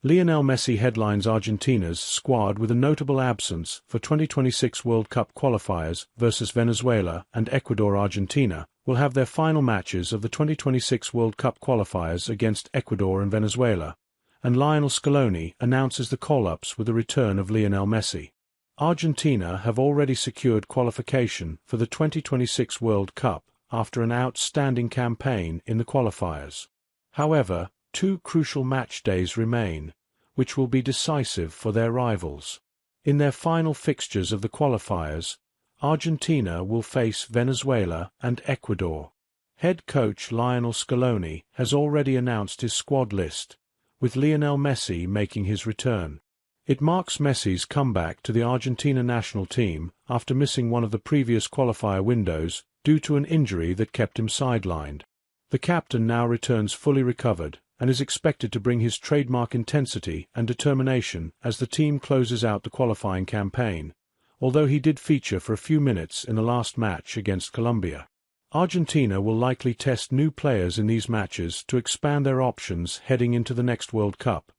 Lionel Messi headlines Argentina's squad with a notable absence for 2026 World Cup qualifiers versus Venezuela and Ecuador. Argentina will have their final matches of the 2026 World Cup qualifiers against Ecuador and Venezuela, and Lionel Scaloni announces the call-ups with the return of Lionel Messi. Argentina have already secured qualification for the 2026 World Cup after an outstanding campaign in the qualifiers. However, two crucial match days remain, which will be decisive for their rivals. In their final fixtures of the qualifiers, Argentina will face Venezuela and Ecuador. Head coach Lionel Scaloni has already announced his squad list, with Lionel Messi making his return. It marks Messi's comeback to the Argentina national team after missing one of the previous qualifier windows due to an injury that kept him sidelined. The captain now returns fully recovered and is expected to bring his trademark intensity and determination as the team closes out the qualifying campaign, although he did feature for a few minutes in the last match against Colombia. Argentina will likely test new players in these matches to expand their options heading into the next World Cup,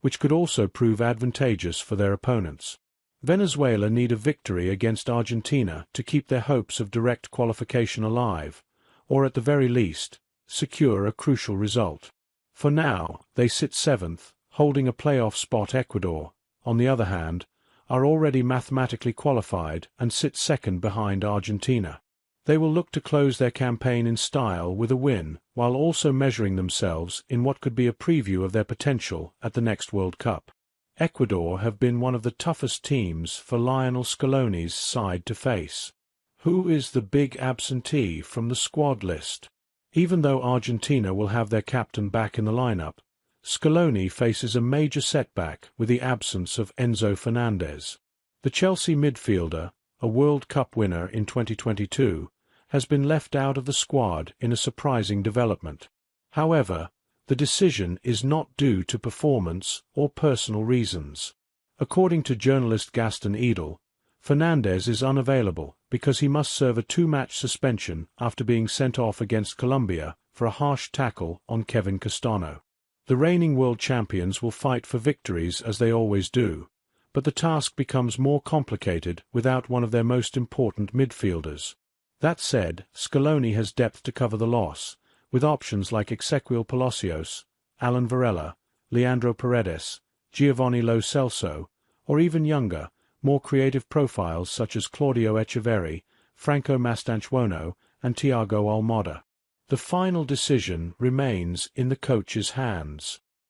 which could also prove advantageous for their opponents. Venezuela need a victory against Argentina to keep their hopes of direct qualification alive, or at the very least, secure a crucial result. For now, they sit seventh, holding a playoff spot. Ecuador, on the other hand, are already mathematically qualified and sit second behind Argentina. They will look to close their campaign in style with a win, while also measuring themselves in what could be a preview of their potential at the next World Cup. Ecuador have been one of the toughest teams for Lionel Scaloni's side to face. Who is the big absentee from the squad list? Even though Argentina will have their captain back in the lineup, Scaloni faces a major setback with the absence of Enzo Fernandez. The Chelsea midfielder, a World Cup winner in 2022, has been left out of the squad in a surprising development. However, the decision is not due to performance or personal reasons. According to journalist Gaston Edel, Fernandez is unavailable because he must serve a two-match suspension after being sent off against Colombia for a harsh tackle on Kevin Castano. The reigning world champions will fight for victories as they always do, but the task becomes more complicated without one of their most important midfielders. That said, Scaloni has depth to cover the loss, with options like Ezequiel Palacios, Alan Varela, Leandro Paredes, Giovanni Lo Celso, or even younger, more creative profiles such as Claudio Echeverri, Franco Mastantuono, and Thiago Almada. The final decision remains in the coach's hands.